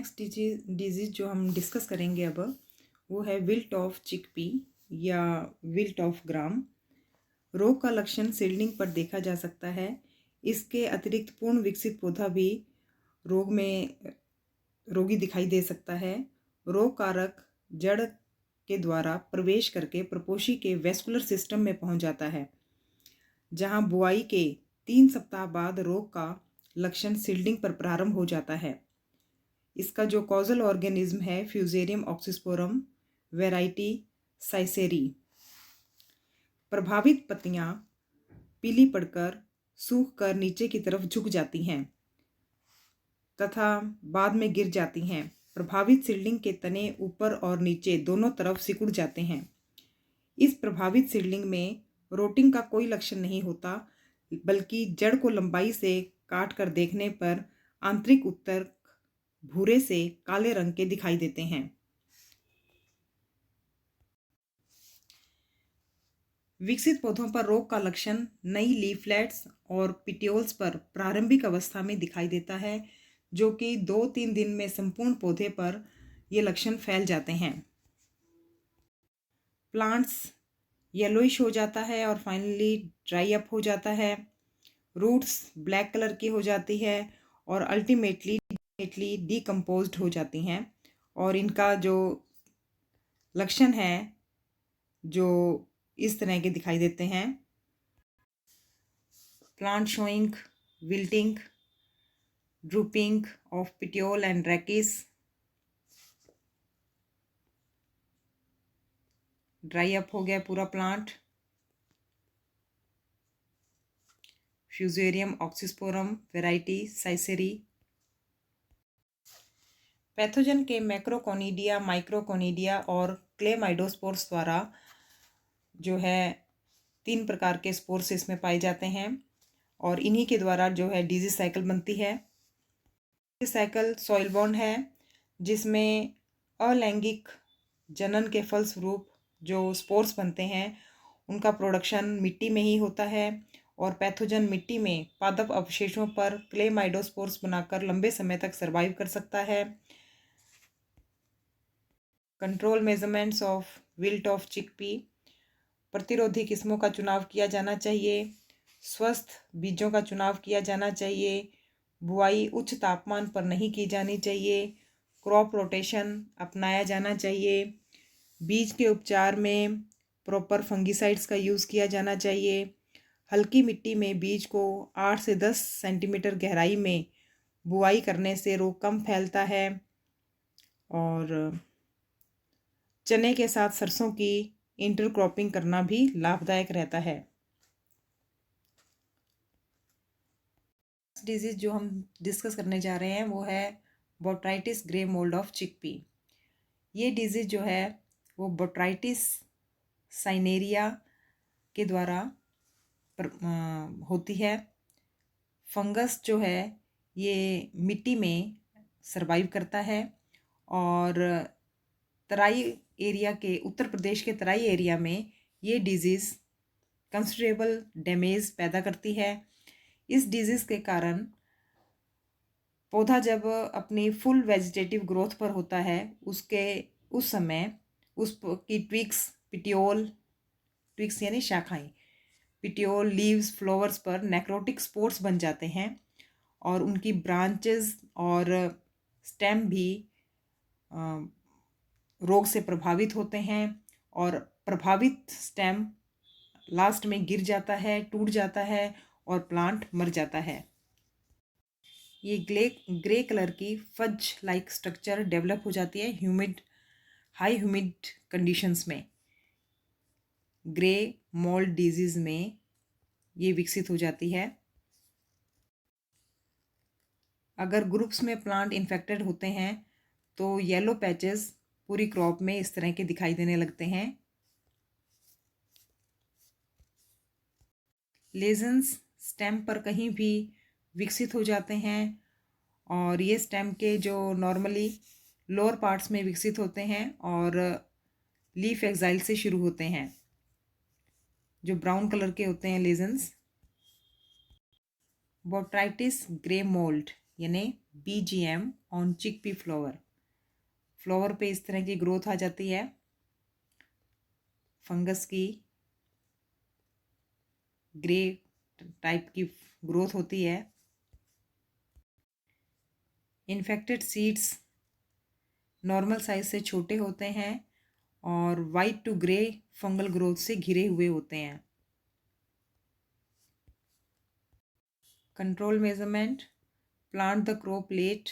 Next disease जो हम discuss करेंगे अब वो है विल्ट ऑफ चिकपी या विल्ट ऑफ ग्राम। रोग का लक्षण सीडलिंग पर देखा जा सकता है। इसके अतिरिक्त पूर्ण विकसित पौधा भी रोग में रोगी दिखाई दे सकता है। रोग कारक जड़ के द्वारा प्रवेश करके प्रपोशी के वेस्कुलर सिस्टम में पहुंच जाता है, जहां बुआई के 3 सप्ताह बाद रोग का लक्षण सीडलिंग पर प्रारंभ हो जाता है। इसका जो कॉजल ऑर्गेनिज्म है फ्यूजेरियम ऑक्सीस्पोरम वैरायटी साइसेरी। प्रभावित पत्तियां पीली पड़कर सूख कर नीचे की तरफ झुक जाती हैं तथा बाद में गिर जाती हैं। प्रभावित सीडलिंग के तने ऊपर और नीचे दोनों तरफ सिकुड़ जाते हैं। इस प्रभावित सीडलिंग में रोटिंग का कोई लक्षण नहीं होता, बल्कि जड़ को लंबाई से काट कर देखने पर आंतरिक ऊतक भूरे से काले रंग के दिखाई देते हैं। विकसित पौधों पर रोग का लक्षण नई लीफलेट्स और पिटियोल्स पर प्रारंभिक अवस्था में दिखाई देता है, जो कि 2-3 दिन में संपूर्ण पौधे पर ये लक्षण फैल जाते हैं। प्लांट्स येलोइश हो जाता है और फाइनली ड्राई अप हो जाता है। रूट्स ब्लैक कलर की हो जाती है और अल्टीमेटली डिकम्पोज्ड हो जाती हैं। और इनका जो लक्षण है जो इस तरह के दिखाई देते हैं: plant showing wilting, drooping of petiole and rachis, dry up हो गया पूरा plant, fusarium oxysporum variety ciceri. Pathogen के मैक्रोकोनिडिया, माइक्रोकोनिडिया और क्लेमाइडोस्पोर्स द्वारा जो है 3 प्रकार के स्पोर्स इसमें पाए जाते हैं और इन्हीं के द्वारा जो है डिजीज साइकिल बनती है। डिजीज साइकिल सॉइल बॉर्न है, जिसमें अलैंगिक जनन के फलस्वरूप जो स्पोर्स बनते हैं उनका प्रोडक्शन मिट्टी में ही होता है और पैथोजन मिट्टी में पादप अवशेषों पर क्लेमाइडोस्पोर्स बनाकर लंबे समय तक सर्वाइव कर सकता है। Control measurements of wilt of chickpea: प्रतिरोधी किस्मों का चुनाव किया जाना चाहिए, स्वस्थ बीजों का चुनाव किया जाना चाहिए, बुआई उच्च तापमान पर नहीं की जानी चाहिए, क्रॉप रोटेशन अपनाया जाना चाहिए, बीज के उपचार में प्रॉपर फंगिसाइड्स का यूज़ किया जाना चाहिए, हल्की मिट्टी में बीज को 8 से 10 सेंटीमीटर गहराई में बुआई करने से रोग कम फैलता है और चने के साथ सरसों की इंटरक्रॉपिंग करना भी लाभदायक रहता है। डिजीज जो हम डिस्कस करने जा रहे हैं वो है botrytis grey mould of chickpea. ये डिजीज जो है वो बोट्राइटिस साइनेरिया के द्वारा होती है। फंगस जो है ये मिट्टी में सरवाइव करता है और तराई एरिया के उत्तर प्रदेश के तराई एरिया में ये डिजीज़ कंसिडरेबल डैमेज पैदा करती है। इस डिजीज़ के कारण पौधा जब अपनी फुल वेजिटेटिव ग्रोथ पर होता है उस समय उसकी ट्विक्स यानी शाखाएं, पिटियोल, लीव्स, फ्लावर्स पर नेक्रोटिक स्पोर्स बन जाते हैं और उनकी ब्रांचेस और स्टेम भी रोग से प्रभावित होते हैं और प्रभावित स्टेम लास्ट में गिर जाता है, टूट जाता है और प्लांट मर जाता है। ये ग्रे कलर की फज लाइक स्ट्रक्चर डेवलप हो जाती है हाई ह्यूमिड कंडीशंस में। ग्रे मोल्ड डिजीज में ये विकसित हो जाती है। अगर ग्रुप्स में प्लांट इन्फेक्टेड होते हैं तो येलो पैचेस पूरी क्रॉप में इस तरह के दिखाई देने लगते हैं। लेजन्स स्टेम पर कहीं भी विकसित हो जाते हैं और ये स्टेम के जो नॉर्मली लोअर पार्ट्स में विकसित होते हैं और लीफ एक्साइल से शुरू होते हैं, जो ब्राउन कलर के होते हैं लेजन्स। बोट्राइटिस ग्रे मोल्ड यानी BGM on chickpea flower. Flower पे इस तरह की ग्रोथ आ जाती है, फंगस की ग्रे टाइप की ग्रोथ होती है। इन्फेक्टेड सीड्स नॉर्मल साइज से छोटे होते हैं और white to grey fungal growth से घिरे हुए होते हैं। Control measurement, plant the crop late,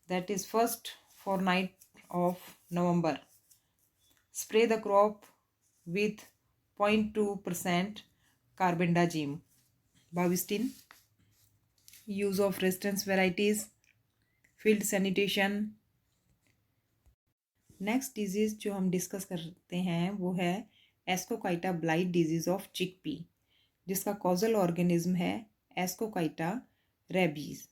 that is first fortnight of November. Spray the crop with 0.2% carbendazim. Bavistin. Use of resistance varieties. Field sanitation. Next disease जो हम discuss करते हैं वो है ascochyta blight disease of chickpea, जिसका causal organism है ascochyta rabies.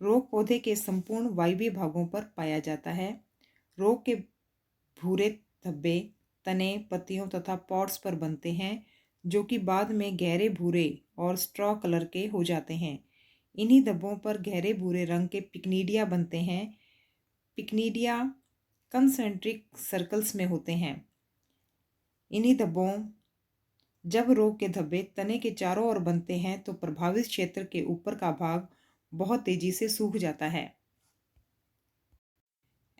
रोग पौधे के संपूर्ण वायवीय भागों पर पाया जाता है। रोग के भूरे धब्बे तने, पत्तियों तथा पॉट्स पर बनते हैं, जो कि बाद में गहरे भूरे और स्ट्रॉ कलर के हो जाते हैं। इन्हीं धब्बों पर गहरे भूरे रंग के पिक्नीडिया बनते हैं। पिक्नीडिया कंसेंट्रिक सर्कल्स में होते हैं। इन्हीं धब्बों जब रोग के धब्बे तने के चारों ओर बनते हैं तो प्रभावित क्षेत्र के ऊपर का भाग बहुत तेजी से सूख जाता है।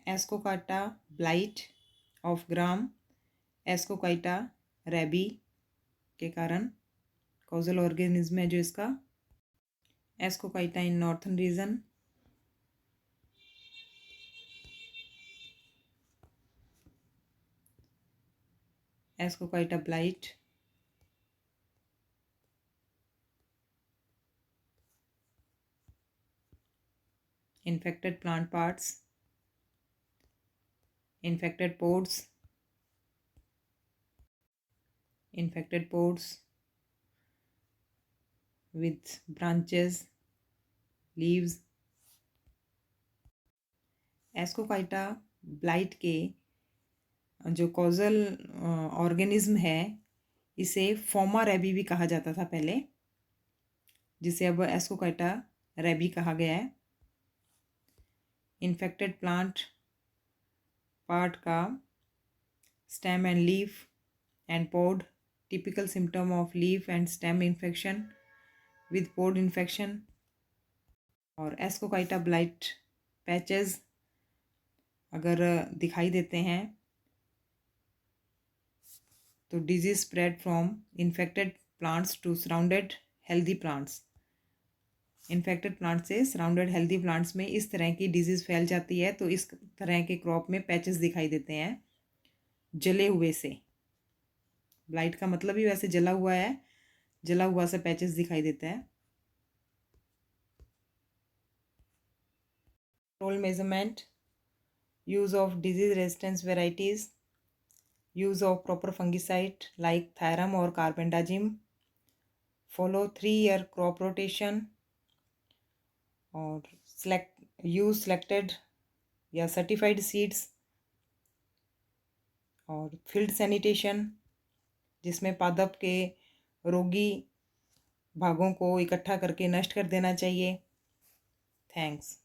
Ascochyta blight of gram, ascochyta rabiei के कारण कॉजल ऑर्गेनिज्म है जो इसका। Ascochyta in northern region, ascochyta blight infected plant parts, infected pods, infected pods with branches, leaves। Ascochyta blight के जो कॉजल ऑर्गेनिज्म है इसे फोमा रेबी भी कहा जाता था पहले, जिसे अब एस्कोकाइटा रेबी कहा गया है। इन्फेक्टेड प्लांट पार्ट का stem and leaf and pod, typical symptom of leaf and stem infection with pod infection. और एस्कोकाइटा ब्लाइट पैचेस अगर दिखाई देते हैं तो disease spread from infected plants to surrounded healthy plants. Infected plant से surrounded healthy plants में इस तरह की डिजीज़ फैल जाती है, तो इस तरह के क्रॉप में पैचेस दिखाई देते हैं जले हुए से। ब्लाइट का मतलब ही वैसे जला हुआ है, जला हुआ से पैचेस दिखाई देता है। Control measurement, use of disease resistance varieties, use of proper fungicide like thiram और carbendazim, follow 3-year crop rotation, और यूज सेलेक्टेड या सर्टिफाइड सीड्स, और फील्ड सैनिटेशन जिसमें पादप के रोगी भागों को इकट्ठा करके नष्ट कर देना चाहिए। थैंक्स।